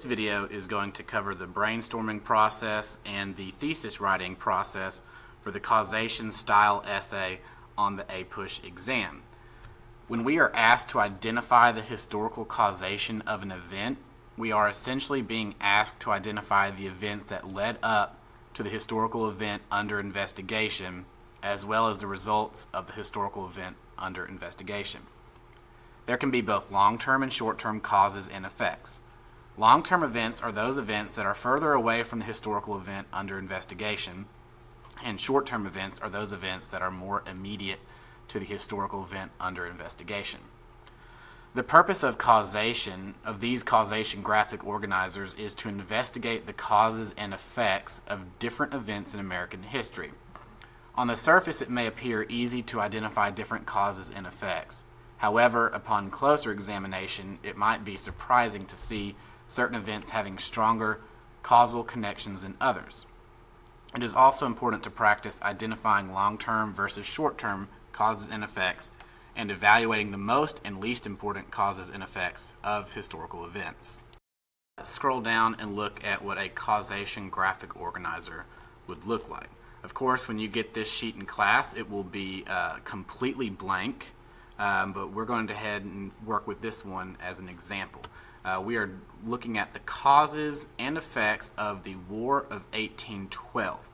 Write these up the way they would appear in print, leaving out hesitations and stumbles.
This video is going to cover the brainstorming process and the thesis writing process for the causation style essay on the APUSH exam. When we are asked to identify the historical causation of an event, we are essentially being asked to identify the events that led up to the historical event under investigation, as well as the results of the historical event under investigation. There can be both long-term and short-term causes and effects. Long-term events are those events that are further away from the historical event under investigation, and short-term events are those events that are more immediate to the historical event under investigation. The purpose of causation, of these causation graphic organizers, is to investigate the causes and effects of different events in American history. On the surface, it may appear easy to identify different causes and effects. However, upon closer examination, it might be surprising to see certain events having stronger causal connections than others. It is also important to practice identifying long-term versus short-term causes and effects and evaluating the most and least important causes and effects of historical events. Let's scroll down and look at what a causation graphic organizer would look like. Of course, when you get this sheet in class, it will be completely blank, but we're going to head and work with this one as an example. We are looking at the causes and effects of the War of 1812.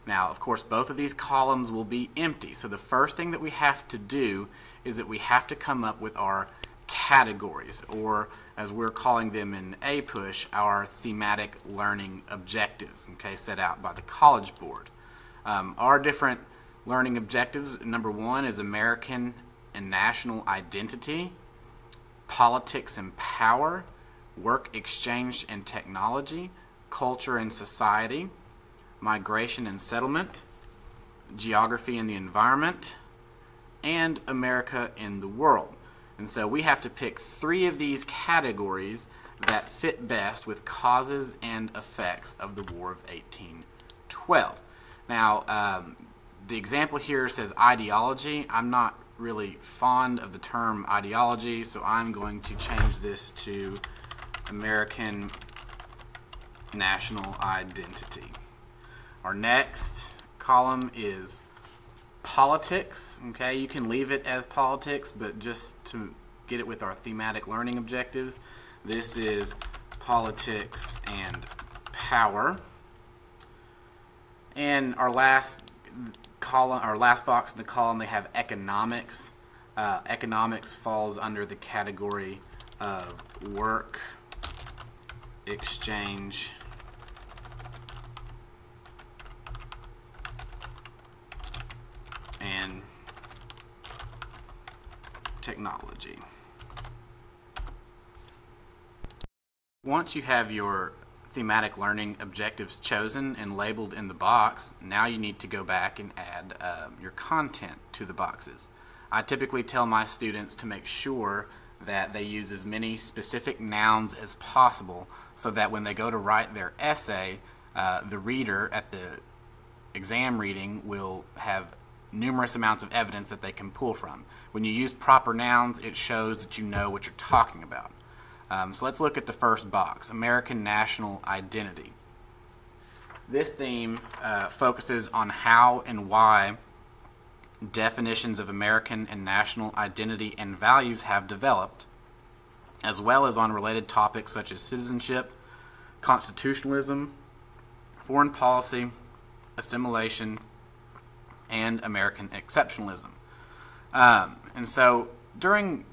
Now, of course, both of these columns will be empty, so the first thing that we have to do is that we have to come up with our categories, or as we're calling them in APUSH, our thematic learning objectives, okay, set out by the College Board. Our different learning objectives, number one is American and national identity, politics and power, work exchange and technology, culture and society, migration and settlement, geography and the environment, and America in the world. And so we have to pick three of these categories that fit best with causes and effects of the War of 1812. Now, the example here says ideology. I'm not really fond of the term ideology, so I'm going to change this to American national identity. Our next column is politics. Okay, you can leave it as politics, but just to get it with our thematic learning objectives, this is politics and power. And our last column, our last box in the column, they have economics. Economics falls under the category of work, exchange, and technology. Once you have your thematic learning objectives chosen and labeled in the box, now you need to go back and add your content to the boxes. I typically tell my students to make sure that they use as many specific nouns as possible so that when they go to write their essay, the reader at the exam reading will have numerous amounts of evidence that they can pull from. When you use proper nouns, it shows that you know what you're talking about. So let's look at the first box, American national identity. This theme focuses on how and why definitions of American and national identity and values have developed, as well as on related topics such as citizenship, constitutionalism, foreign policy, assimilation, and American exceptionalism. And so during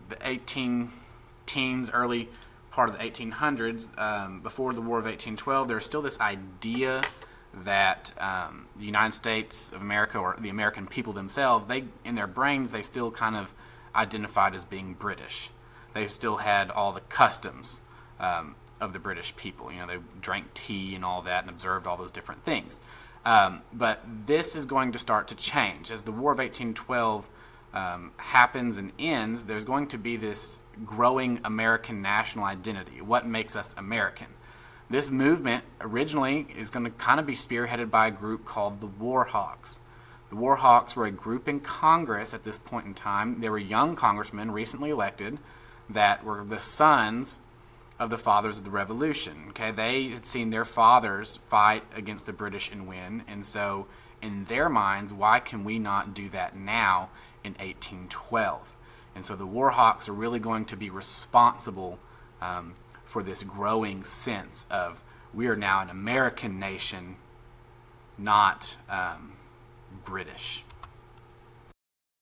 the 1810s, early part of the 1800s, before the War of 1812, there's still this idea that the United States of America, or the American people themselves, they, in their brains, they still kind of identified as being British. They still had all the customs of the British people. You know, they drank tea and all that and observed all those different things. But this is going to start to change. As the War of 1812 happens and ends, there's going to be this growing American national identity. What makes us American? This movement originally is going to kind of be spearheaded by a group called the War Hawks. The War Hawks were a group in Congress at this point in time. They were young congressmen recently elected that were the sons of the fathers of the Revolution. Okay, they had seen their fathers fight against the British and win, and so in their minds, why can we not do that now in 1812? And so the Warhawks are really going to be responsible for this growing sense of we are now an American nation, not British.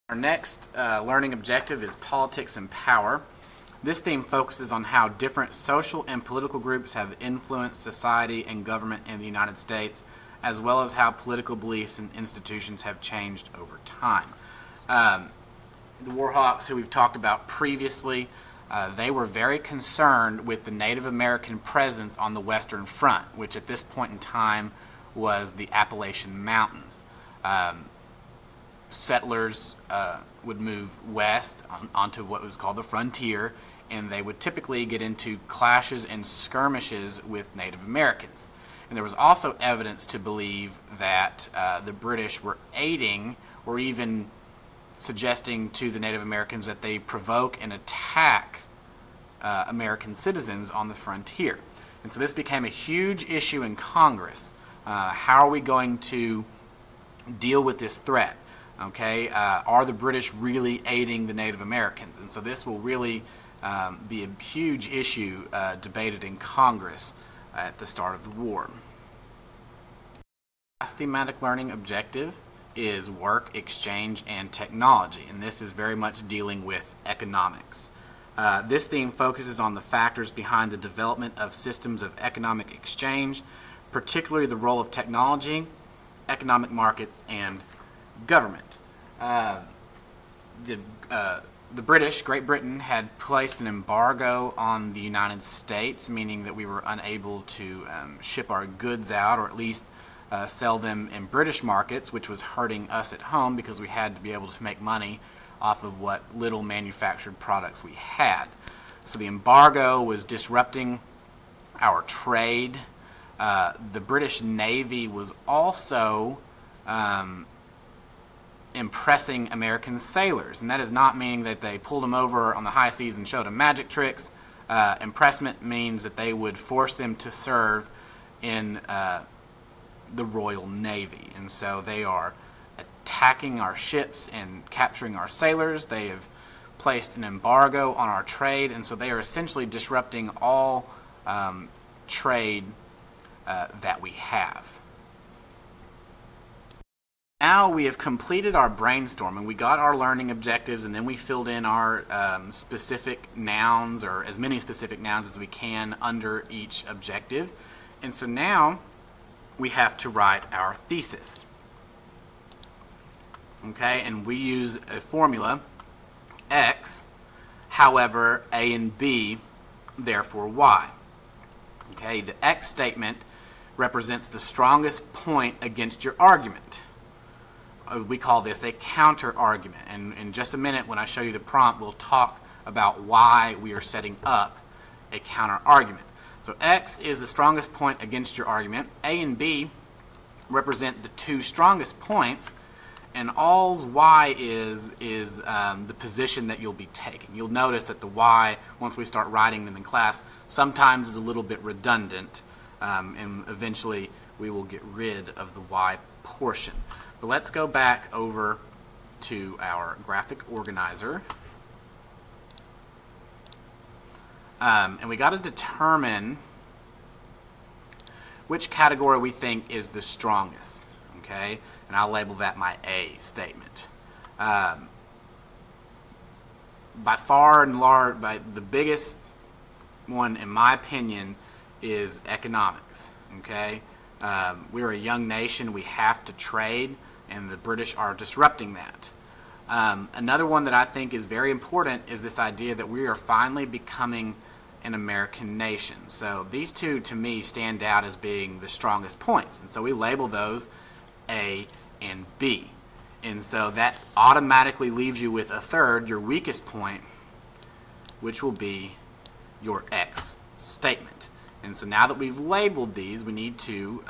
Our next learning objective is politics and power. This theme focuses on how different social and political groups have influenced society and government in the United States, as well as how political beliefs and institutions have changed over time. The Warhawks, who we've talked about previously, they were very concerned with the Native American presence on the Western Front, which at this point in time was the Appalachian Mountains. Settlers would move west onto what was called the frontier, and they would typically get into clashes and skirmishes with Native Americans. And there was also evidence to believe that the British were aiding or even suggesting to the Native Americans that they provoke and attack American citizens on the frontier. And so this became a huge issue in Congress. How are we going to deal with this threat? Okay, are the British really aiding the Native Americans? And so this will really be a huge issue debated in Congress at the start of the war. Last thematic learning objective is work, exchange, and technology, and this is very much dealing with economics. This theme focuses on the factors behind the development of systems of economic exchange, particularly the role of technology, economic markets, and government. The British, Great Britain, had placed an embargo on the United States, meaning that we were unable to ship our goods out, or at least sell them in British markets, which was hurting us at home because we had to be able to make money off of what little manufactured products we had. So the embargo was disrupting our trade. The British Navy was also impressing American sailors, and that is not meaning that they pulled them over on the high seas and showed them magic tricks. Impressment means that they would force them to serve in the Royal Navy, and so they are attacking our ships and capturing our sailors. They have placed an embargo on our trade, and so they are essentially disrupting all trade that we have. Now we have completed our brainstorming. We got our learning objectives, and then we filled in our specific nouns, or as many specific nouns as we can under each objective. And so now we have to write our thesis. Okay, and we use a formula, X, however, A and B, therefore Y. Okay, the X statement represents the strongest point against your argument. We call this a counter argument, and in just a minute when I show you the prompt, we'll talk about why we are setting up a counter argument. So X is the strongest point against your argument. A and B represent the two strongest points, and all's Y is the position that you'll be taking. You'll notice that the Y, once we start writing them in class, sometimes is a little bit redundant, and eventually we will get rid of the Y portion. But let's go back over to our graphic organizer. And we got to determine which category we think is the strongest. Okay? And I'll label that my A statement. By far and large, the biggest one, in my opinion, is economics. Okay? We're a young nation. We have to trade, and the British are disrupting that. Another one that I think is very important is this idea that we are finally becoming an American nation. So these two, to me, stand out as being the strongest points. And so we label those A and B. And so that automatically leaves you with a third, your weakest point, which will be your X statement. And so now that we've labeled these, we need to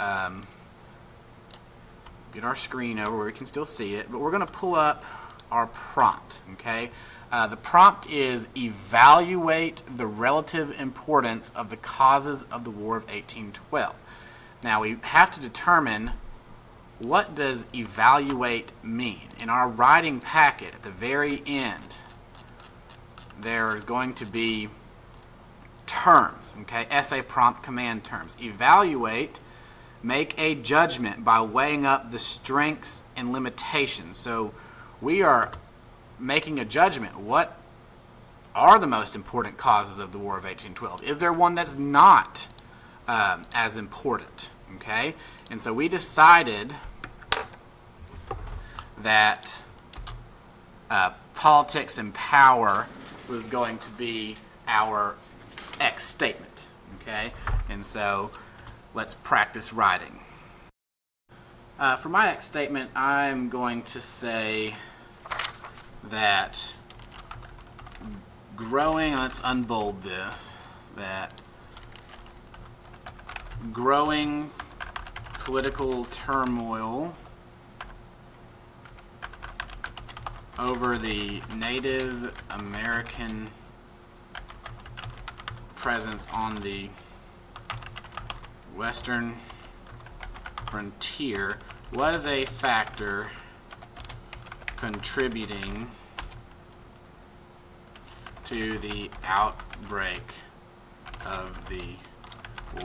get our screen over where we can still see it. But we're going to pull up our prompt. Okay, the prompt is evaluate the relative importance of the causes of the War of 1812. Now we have to determine, what does evaluate mean? In our writing packet at the very end, there are going to be terms, okay? Essay prompt command terms. Evaluate, make a judgment by weighing up the strengths and limitations. So we are making a judgment. What are the most important causes of the War of 1812? Is there one that's not as important? Okay? And so we decided that politics and power was going to be our X statement. Okay? And so let's practice writing. For my X statement, I'm going to say that growing, let's unbold this, that growing political turmoil over the Native American presence on the western frontier was a factor contributing to the outbreak of the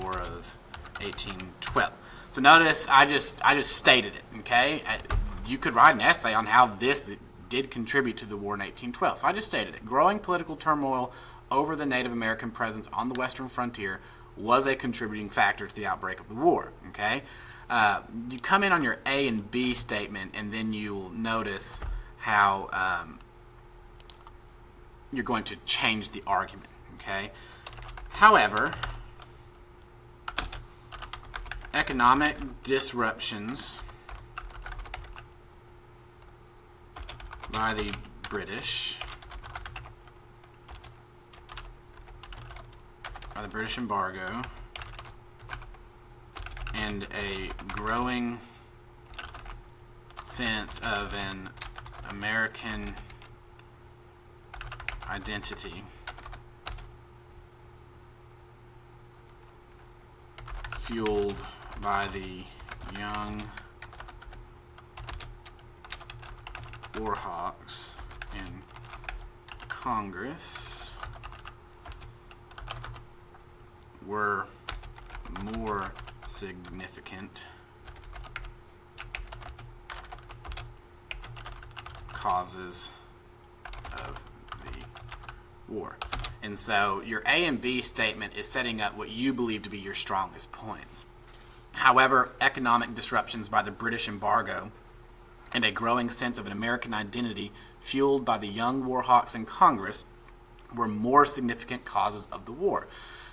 War of 1812. So notice I just stated it, okay? You could write an essay on how this did contribute to the war in 1812. So I just stated it. Growing political turmoil over the Native American presence on the western frontier was a contributing factor to the outbreak of the war, okay? You come in on your A and B statement, and then you'll notice how you're going to change the argument, okay? However, economic disruptions by the British embargo and a growing sense of an American identity fueled by the young war hawks in Congress were more significant causes of the war. And so your A and B statement is setting up what you believe to be your strongest points. However, economic disruptions by the British embargo and a growing sense of an American identity fueled by the young war hawks in Congress were more significant causes of the war.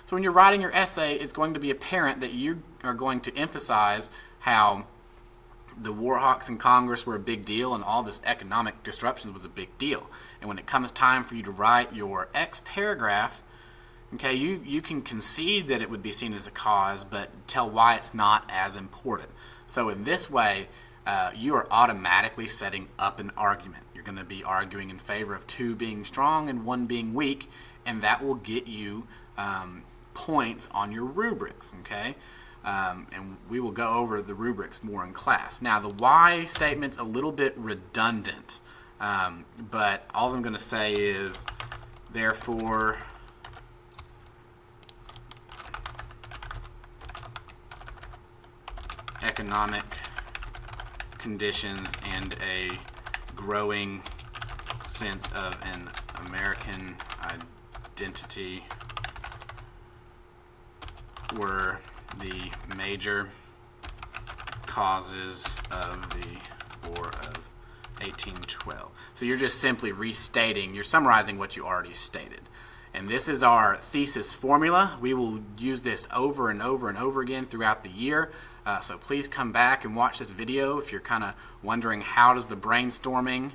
So when you're writing your essay, it's going to be apparent that you are going to emphasize how the war hawks in Congress were a big deal and all this economic disruption was a big deal. And when it comes time for you to write your X paragraph, okay, you can concede that it would be seen as a cause, but tell why it's not as important. So in this way, you are automatically setting up an argument. You're going to be arguing in favor of 2 being strong and 1 being weak, and that will get you points on your rubrics, okay? And we will go over the rubrics more in class. Now, the why statement's a little bit redundant, but all I'm going to say is, therefore, economic conditions and a growing sense of an American identity were the major causes of the War of 1812. So you're just simply restating, you're summarizing what you already stated. And this is our thesis formula. We will use this over and over and over again throughout the year. So please come back and watch this video if you're kind of wondering how does the brainstorming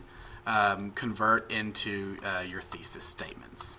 convert into your thesis statements.